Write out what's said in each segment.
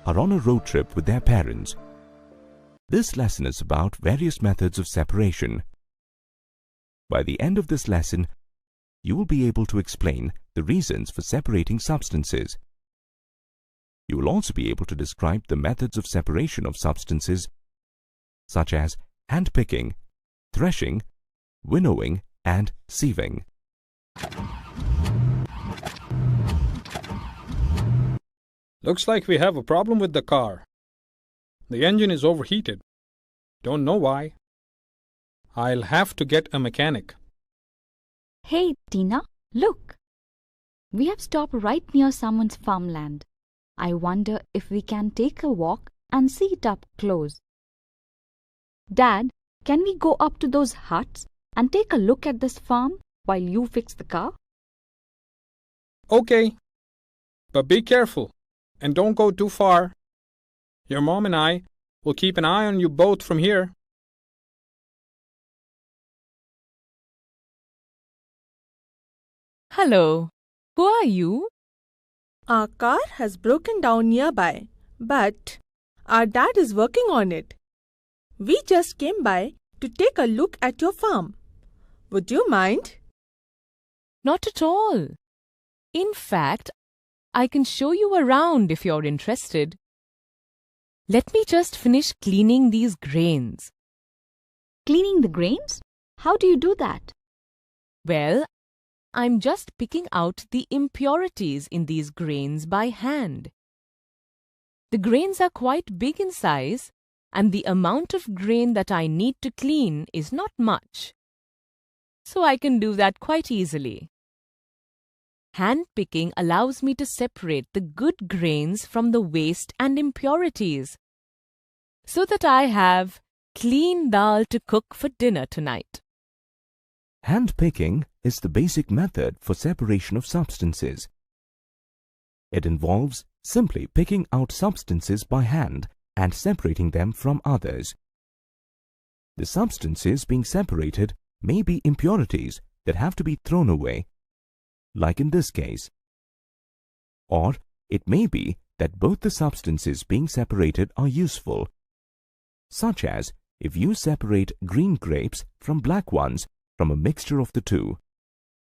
are on a road trip with their parents. This lesson is about various methods of separation. By the end of this lesson, you will be able to explain the reasons for separating substances. You will also be able to describe the methods of separation of substances such as hand-picking, threshing, winnowing, and sieving. Looks like we have a problem with the car. The engine is overheated. Don't know why. I'll have to get a mechanic. Hey, Tina, look. We have stopped right near someone's farmland. I wonder if we can take a walk and see it up close. Dad, can we go up to those huts and take a look at this farm while you fix the car? Okay, but be careful and don't go too far. Your mom and I will keep an eye on you both from here. Hello, who are you? Our car has broken down nearby, but our dad is working on it. We just came by to take a look at your farm. Would you mind? Not at all. In fact, I can show you around if you're interested. Let me just finish cleaning these grains. Cleaning the grains? How do you do that? Well, I'm just picking out the impurities in these grains by hand. The grains are quite big in size, and the amount of grain that I need to clean is not much. So I can do that quite easily. Hand-picking allows me to separate the good grains from the waste and impurities, so that I have clean dal to cook for dinner tonight. Hand-picking is the basic method for separation of substances. It involves simply picking out substances by hand and separating them from others. The substances being separated may be impurities that have to be thrown away, like in this case. Or it may be that both the substances being separated are useful, such as if you separate green grapes from black ones from a mixture of the two.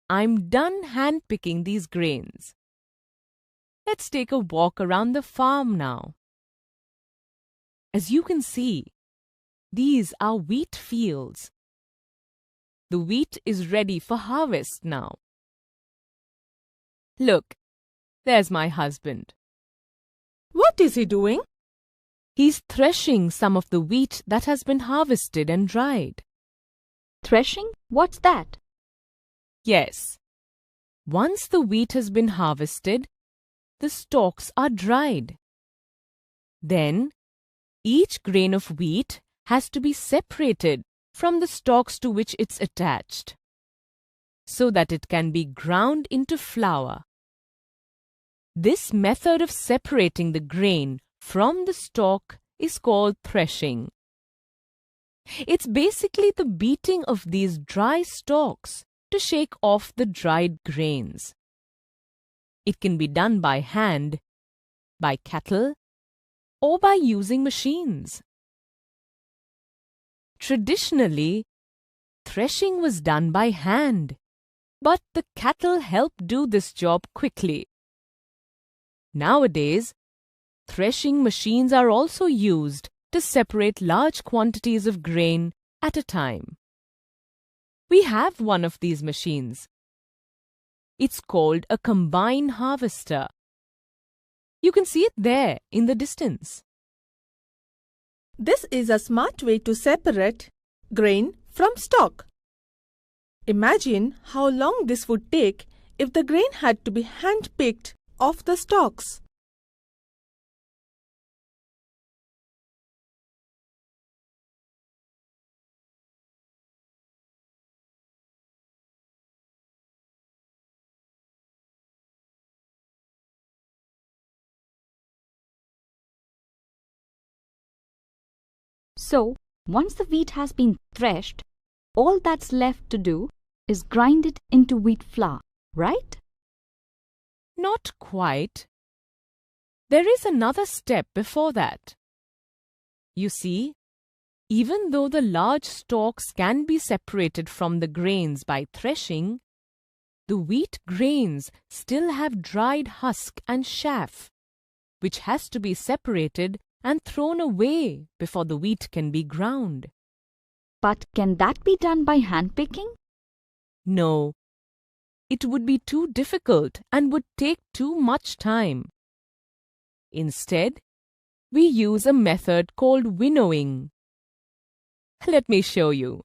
I'm done hand-picking these grains. Let's take a walk around the farm now. As you can see, these are wheat fields. The wheat is ready for harvest now. Look, there's my husband. What is he doing? He's threshing some of the wheat that has been harvested and dried. Threshing? What's that? Yes. Once the wheat has been harvested, the stalks are dried. Then, each grain of wheat has to be separated from the stalks to which it's attached, so that it can be ground into flour. This method of separating the grain from the stalk is called threshing. It's basically the beating of these dry stalks to shake off the dried grains. It can be done by hand, by cattle, or by using machines. Traditionally, threshing was done by hand, but the cattle help do this job quickly. Nowadays, threshing machines are also used to separate large quantities of grain at a time. We have one of these machines. It's called a combine harvester. You can see it there in the distance. This is a smart way to separate grain from stalk. Imagine how long this would take if the grain had to be hand-picked off the stalks. So, once the wheat has been threshed, all that's left to do is grind it into wheat flour, right? Not quite. there is another step before that. You see, even though the large stalks can be separated from the grains by threshing, the wheat grains still have dried husk and chaff, which has to be separated and thrown away before the wheat can be ground. But can that be done by hand-picking? No, it would be too difficult and would take too much time. Instead, we use a method called winnowing. Let me show you.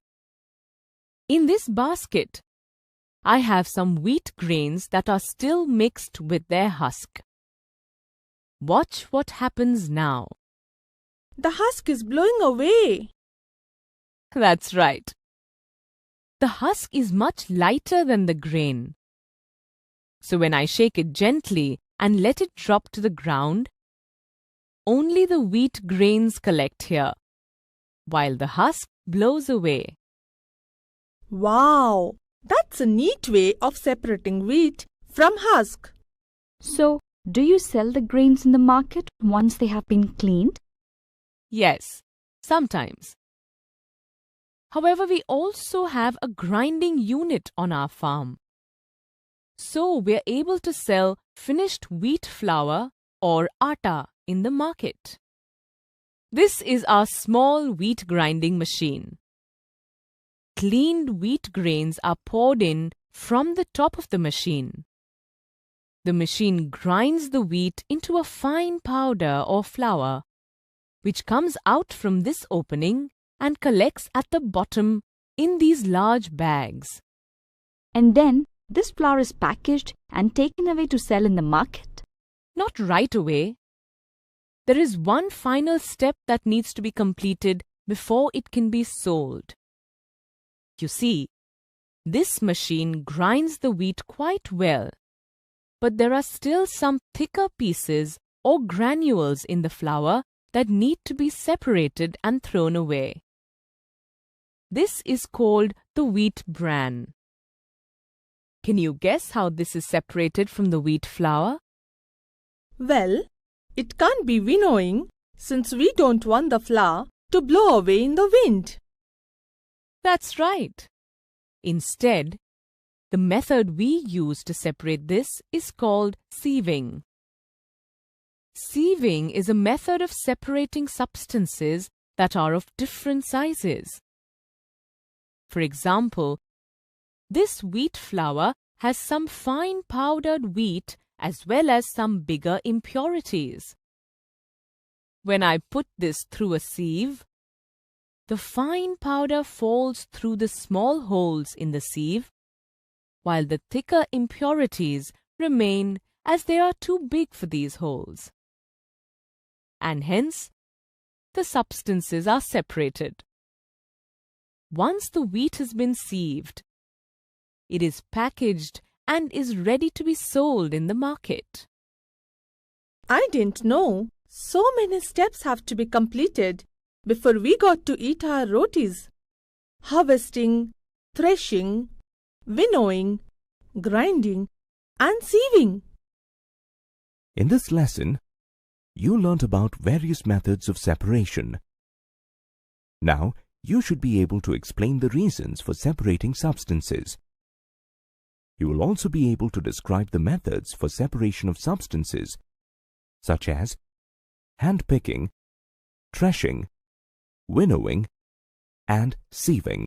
In this basket, I have some wheat grains that are still mixed with their husk. Watch what happens now. The husk is blowing away. That's right. The husk is much lighter than the grain. So when I shake it gently and let it drop to the ground, only the wheat grains collect here, while the husk blows away. Wow! That's a neat way of separating wheat from husk. So, do you sell the grains in the market once they have been cleaned? Yes, sometimes. However, we also have a grinding unit on our farm. So we're able to sell finished wheat flour or atta in the market. This is our small wheat grinding machine. Cleaned wheat grains are poured in from the top of the machine. The machine grinds the wheat into a fine powder or flour, which comes out from this opening and collects at the bottom in these large bags. And then this flour is packaged and taken away to sell in the market? Not right away. There is one final step that needs to be completed before it can be sold. You see, this machine grinds the wheat quite well, but there are still some thicker pieces or granules in the flour that need to be separated and thrown away. This is called the wheat bran. Can you guess how this is separated from the wheat flour? Well, it can't be winnowing since we don't want the flour to blow away in the wind. That's right. Instead, the method we use to separate this is called sieving. Sieving is a method of separating substances that are of different sizes. For example, this wheat flour has some fine powdered wheat as well as some bigger impurities. When I put this through a sieve, the fine powder falls through the small holes in the sieve, while the thicker impurities remain as they are too big for these holes. And hence, the substances are separated. Once the wheat has been sieved, it is packaged and is ready to be sold in the market. I didn't know so many steps have to be completed before we got to eat our rotis. Harvesting, threshing, winnowing, grinding, and sieving. In this lesson, you learnt about various methods of separation. Now, you should be able to explain the reasons for separating substances. You will also be able to describe the methods for separation of substances, such as hand-picking, threshing, winnowing, and sieving.